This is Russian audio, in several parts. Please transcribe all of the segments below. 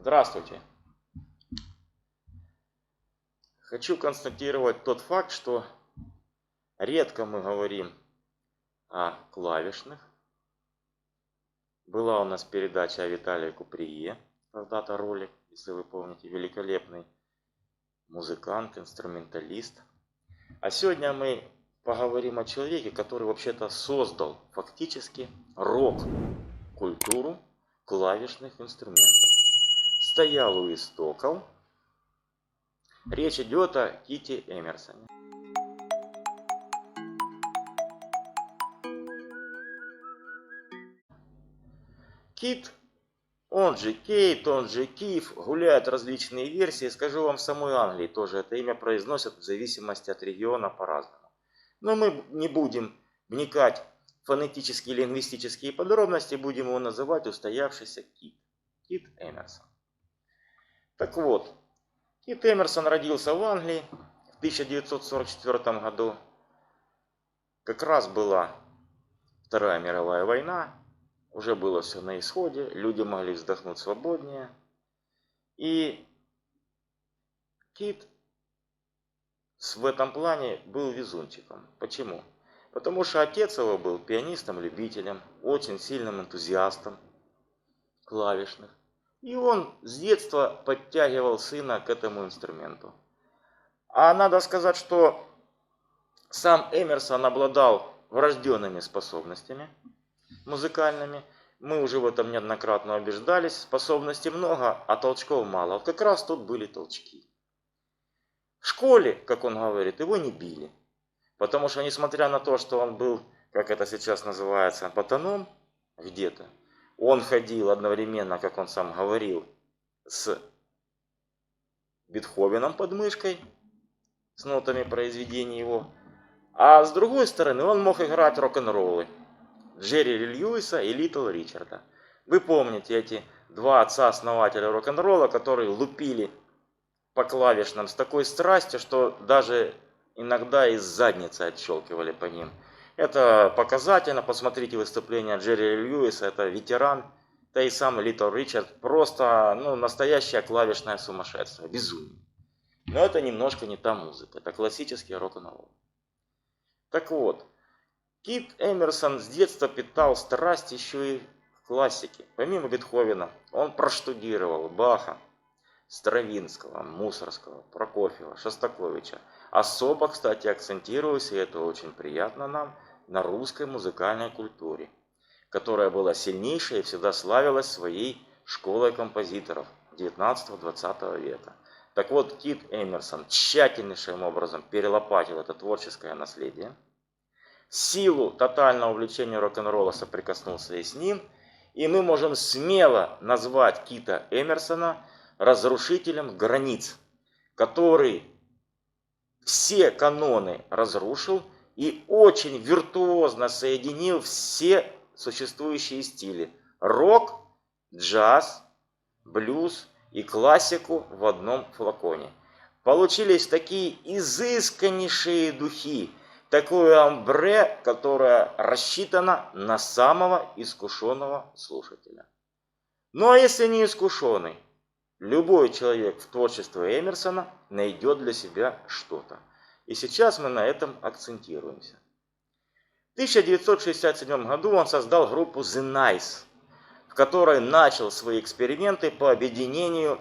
Здравствуйте. Хочу констатировать тот факт, что редко мы говорим о клавишных. Была у нас передача о Виталии Куприе, когда-то ролик, если вы помните, великолепный музыкант, инструменталист. А сегодня мы поговорим о человеке, который вообще-то создал фактически рок-культуру клавишных инструментов. Стоял у истоков. Речь идет о Ките Эмерсоне. Кит, он же Кейт, он же Киф, гуляют различные версии. Скажу вам, в самой Англии тоже это имя произносят в зависимости от региона по-разному. Но мы не будем вникать в фонетические и лингвистические подробности, будем его называть устоявшийся Кит. Кит Эмерсон. Так вот, Кит Эмерсон родился в Англии в 1944 году. Как раз была Вторая мировая война. Уже было все на исходе, люди могли вздохнуть свободнее. И Кит в этом плане был везунчиком. Почему? Потому что отец его был пианистом-любителем, очень сильным энтузиастом клавишных. И он с детства подтягивал сына к этому инструменту. А надо сказать, что сам Эмерсон обладал врожденными способностями музыкальными. Мы уже в этом неоднократно убеждались. Способностей много, а толчков мало. Вот как раз тут были толчки. В школе, как он говорит, его не били. Потому что, несмотря на то, что он был, как это сейчас называется, ботаном где-то, он ходил одновременно, как он сам говорил, с Бетховеном под мышкой, с нотами произведений его. А с другой стороны, он мог играть рок-н-роллы Джерри Льюиса и Литл Ричарда. Вы помните эти два отца-основателя рок-н-ролла, которые лупили по клавишным с такой страстью, что даже иногда из задницы отщелкивали по ним. Это показательно. Посмотрите выступление Джерри Льюиса, это ветеран. Да и сам Литл Ричард просто настоящее клавишное сумасшествие, безумие. Но это немножко не та музыка, это классический рок-н-ролл. Так вот, Кит Эмерсон с детства питал страсть еще и к классике. Помимо Бетховена, он проштудировал Баха, Стравинского, Мусорского, Прокофьева, Шостаковича. Особо, кстати, акцентируюсь, и это очень приятно нам, на русской музыкальной культуре, которая была сильнейшей и всегда славилась своей школой композиторов 19-20 века. Так вот, Кит Эмерсон тщательнейшим образом перелопатил это творческое наследие. Силу тотального увлечения рок-н-ролла соприкоснулся и с ним. И мы можем смело назвать Кита Эмерсона разрушителем границ, который все каноны разрушил и очень виртуозно соединил все существующие стили. Рок, джаз, блюз и классику в одном флаконе. Получились такие изысканнейшие духи. Такое амбре, которое рассчитано на самого искушенного слушателя. Ну а если не искушенный, любой человек в творчестве Эмерсона найдет для себя что-то. И сейчас мы на этом акцентируемся. В 1967 году он создал группу The Nice, в которой начал свои эксперименты по объединению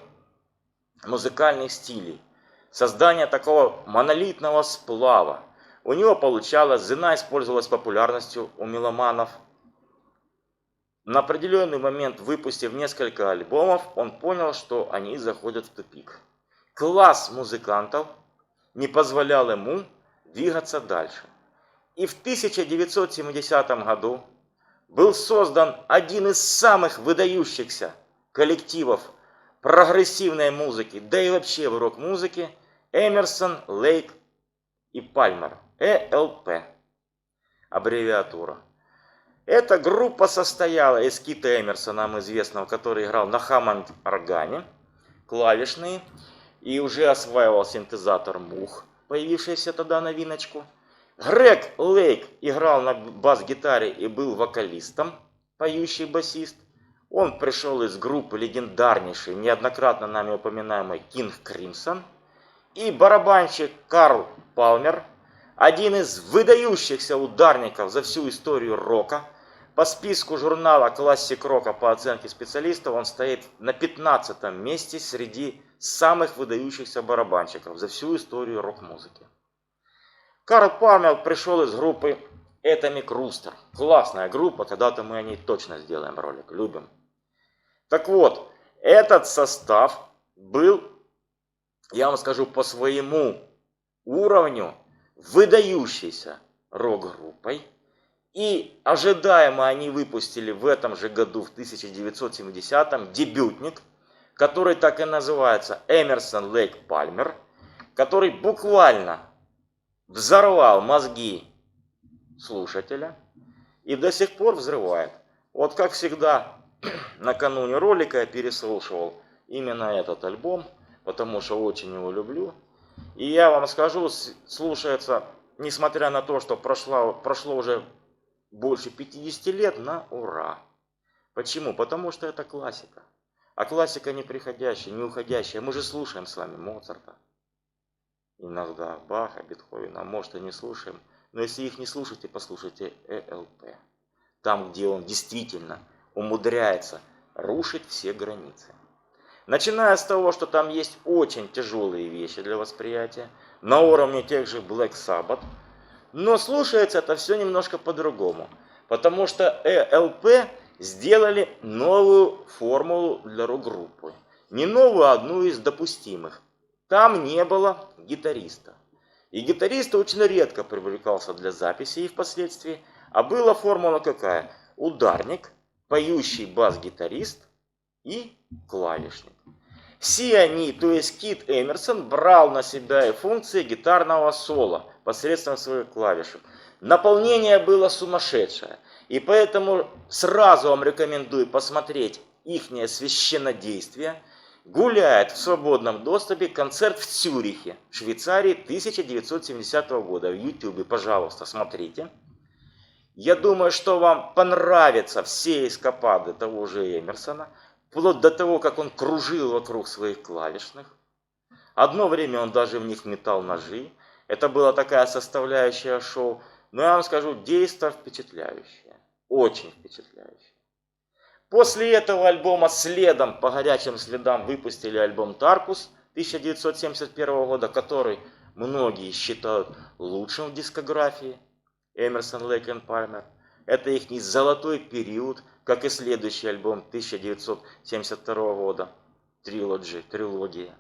музыкальных стилей. Создание такого монолитного сплава. У него получалось, The Nice пользовалась популярностью у меломанов. На определенный момент, выпустив несколько альбомов, он понял, что они заходят в тупик. Класс музыкантов не позволял ему двигаться дальше. И в 1970 году был создан один из самых выдающихся коллективов прогрессивной музыки, да и вообще в рок-музыке, Эмерсон, Лейк и Пальмер. ЭЛП. Аббревиатура. Эта группа состояла из Кита Эмерсона, нам известного, который играл на Хаммонд-органе, клавишные, и уже осваивал синтезатор Мух, появившийся тогда новиночку. Грег Лейк играл на бас-гитаре и был вокалистом, поющий басист. Он пришел из группы легендарнейшей, неоднократно нами упоминаемой King Crimson. И барабанщик Карл Палмер, один из выдающихся ударников за всю историю рока. По списку журнала Classic Rock по оценке специалистов он стоит на 15-м месте среди самых выдающихся барабанщиков за всю историю рок-музыки. Карл Палмер пришел из группы Atomic Rooster. Классная группа, когда-то мы о ней точно сделаем ролик, любим. Так вот, этот состав был, я вам скажу, по своему уровню выдающейся рок-группой. И ожидаемо они выпустили в этом же году, в 1970-м, дебютник, который так и называется Эмерсон, Лейк, Пальмер, который буквально взорвал мозги слушателя и до сих пор взрывает. Вот как всегда, накануне ролика я переслушивал именно этот альбом, потому что очень его люблю. И я вам скажу, слушается, несмотря на то, что прошло уже больше 50 лет, на ура. Почему? Потому что это классика. А классика не приходящая, не уходящая. Мы же слушаем с вами Моцарта. Иногда Баха, Бетховена, может и не слушаем. Но если их не слушаете, послушайте ЭЛП. Там, где он действительно умудряется рушить все границы. Начиная с того, что там есть очень тяжелые вещи для восприятия, на уровне тех же Black Sabbath. Но слушается это все немножко по-другому. Потому что ЭЛП сделали новую формулу для рок-группы. Не новую, а одну из допустимых. Там не было гитариста. И гитарист очень редко привлекался для записи и впоследствии. А была формула какая? Ударник, поющий бас-гитарист и клавишник. Все они, то есть Кит Эмерсон, брал на себя и функции гитарного соло посредством своих клавишек. Наполнение было сумасшедшее. И поэтому сразу вам рекомендую посмотреть ихнее священнодействие. Гуляет в свободном доступе концерт в Цюрихе, Швейцарии 1970 года. В YouTube, пожалуйста, смотрите. Я думаю, что вам понравятся все эскапады того же Эмерсона, вплоть до того, как он кружил вокруг своих клавишных. Одно время он даже в них метал ножи. Это была такая составляющая шоу. Но я вам скажу, действо впечатляющее. Очень впечатляющее. После этого альбома следом, по горячим следам, выпустили альбом Таркус 1971 года, который многие считают лучшим в дискографии Эмерсон, Лейк и Пальмер. Это их золотой период, как и следующий альбом 1972 года, трилогия.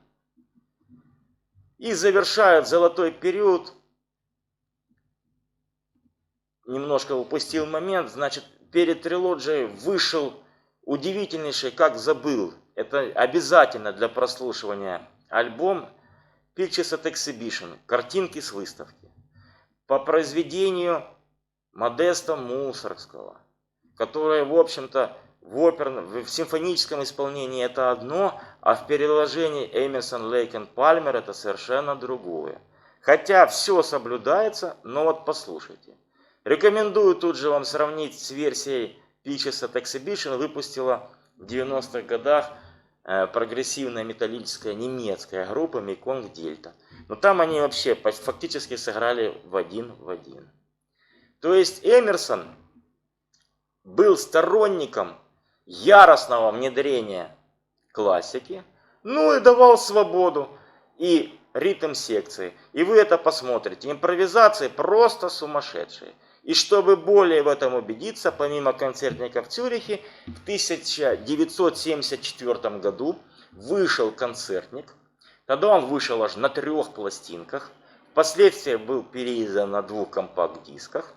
И завершает золотой период, немножко упустил момент, значит, перед трилогией вышел удивительнейший, как забыл, это обязательно для прослушивания альбом Pictures at Exhibition, картинки с выставки, по произведению Модеста Мусоргского, которое, в общем-то, в симфоническом исполнении это одно, а в переложении Эмерсон, Лейк и Пальмер это совершенно другое. Хотя все соблюдается, но вот послушайте. Рекомендую тут же вам сравнить с версией Pictures at Exhibition, выпустила в 90-х годах прогрессивная металлическая немецкая группа Mekong Delta. Но там они вообще фактически сыграли в один в один. То есть Эмерсон был сторонником яростного внедрения классики, ну и давал свободу и ритм секции. И вы это посмотрите. Импровизации просто сумасшедшие. И чтобы более в этом убедиться, помимо концертника в Цюрихе, в 1974 году вышел концертник. Тогда он вышел аж на 3 пластинках. Впоследствии был переиздан на 2 компакт-дисках.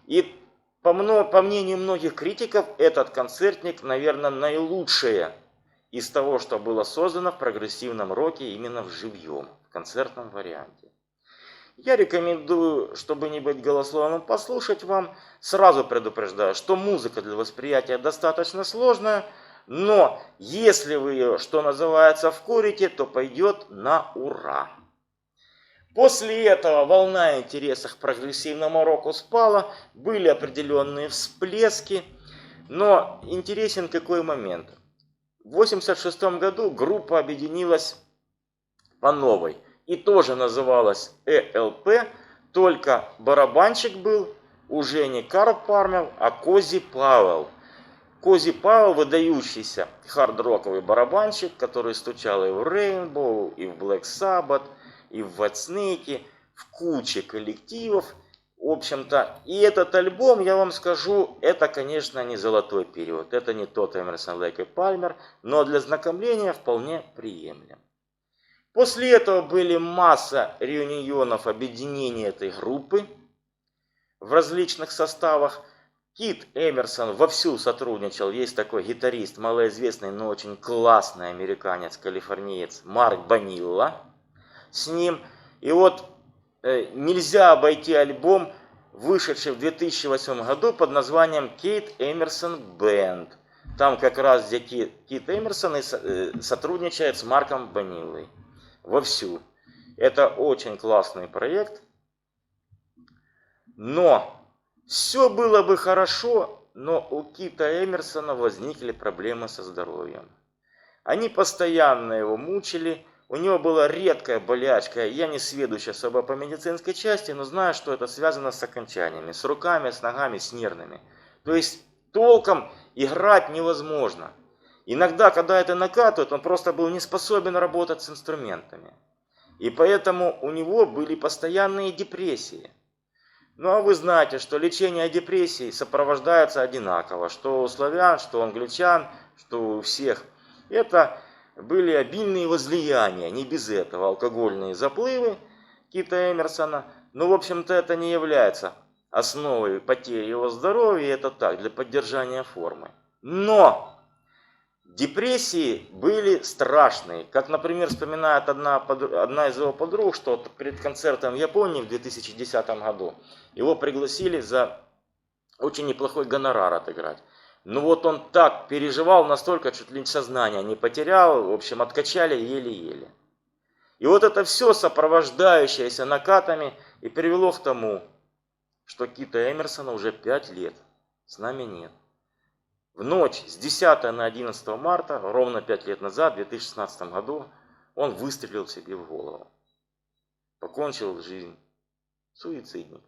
И по мнению многих критиков, этот концертник, наверное, наилучшее из того, что было создано в прогрессивном роке именно в живьем, в концертном варианте. Я рекомендую, чтобы не быть голословным, послушать вам. Сразу предупреждаю, что музыка для восприятия достаточно сложная, но если вы ее, что называется, вкурите, то пойдет на ура. После этого волна интереса к прогрессивному року спала, были определенные всплески. Но интересен какой момент. В 1986 году группа объединилась по новой. И тоже называлась ЭЛП, только барабанщик был уже не Карл Палмер, а Кози Пауэлл. Кози Пауэлл выдающийся хард-роковый барабанщик, который стучал и в Rainbow, и в Black Sabbath, и в Whitesnake, в куче коллективов. В общем-то, и этот альбом, я вам скажу, это, конечно, не золотой период. Это не тот Эмерсон, Лейк и Пальмер, но для знакомления вполне приемлем. После этого были масса реунионов, объединений этой группы в различных составах. Кит Эмерсон вовсю сотрудничал. Есть такой гитарист, малоизвестный, но очень классный американец, калифорниец Марк Банилла. С ним. И вот нельзя обойти альбом, вышедший в 2008 году под названием Кейт Эмерсон Бэнд. Там как раз где Кит Эмерсон сотрудничает с Марком Баниллой. Вовсю. Это очень классный проект. Но все было бы хорошо, но у Кита Эмерсона возникли проблемы со здоровьем. Они постоянно его мучили. У него была редкая болячка. Я не сведущ особо по медицинской части, но знаю, что это связано с окончаниями, с руками, с ногами, с нервными. То есть толком играть невозможно. Иногда, когда это накатывает, он просто был не способен работать с инструментами. И поэтому у него были постоянные депрессии. Ну а вы знаете, что лечение депрессии сопровождается одинаково. Что у славян, что у англичан, что у всех. Это были обильные возлияния, не без этого. Алкогольные заплывы Кита Эмерсона. Но в общем-то это не является основой потери его здоровья. Это так, для поддержания формы. Но депрессии были страшные. Как, например, вспоминает одна из его подруг, что перед концертом в Японии в 2010 году его пригласили за очень неплохой гонорар отыграть. Ну вот он так переживал, настолько чуть ли сознание не потерял. В общем, откачали еле-еле. И вот это все сопровождающееся накатами и привело к тому, что Кита Эмерсона уже 5 лет с нами нет. В ночь с 10 на 11 марта, ровно 5 лет назад, в 2016 году, он выстрелил себе в голову. Покончил жизнь. Суицидник.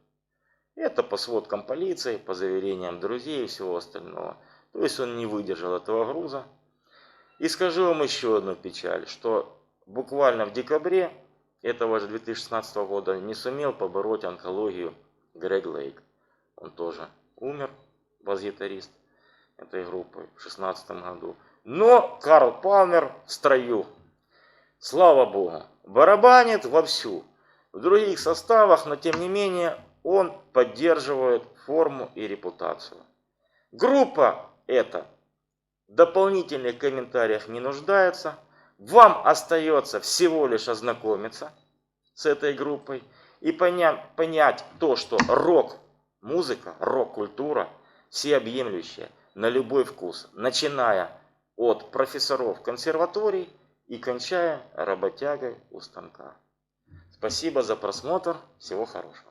Это по сводкам полиции, по заверениям друзей и всего остального. То есть он не выдержал этого груза. И скажу вам еще одну печаль, что буквально в декабре этого же 2016 года не сумел побороть онкологию Грег Лейк. Он тоже умер, бас-гитарист этой группы в 2016 году. Но Карл Палмер в строю. Слава Богу. Барабанит вовсю. В других составах, но тем не менее он поддерживает форму и репутацию. Группа эта в дополнительных комментариях не нуждается. Вам остается всего лишь ознакомиться с этой группой и понять то, что рок-музыка, рок-культура всеобъемлющая на любой вкус, начиная от профессоров консерваторий и кончая работягой у станка. Спасибо за просмотр. Всего хорошего.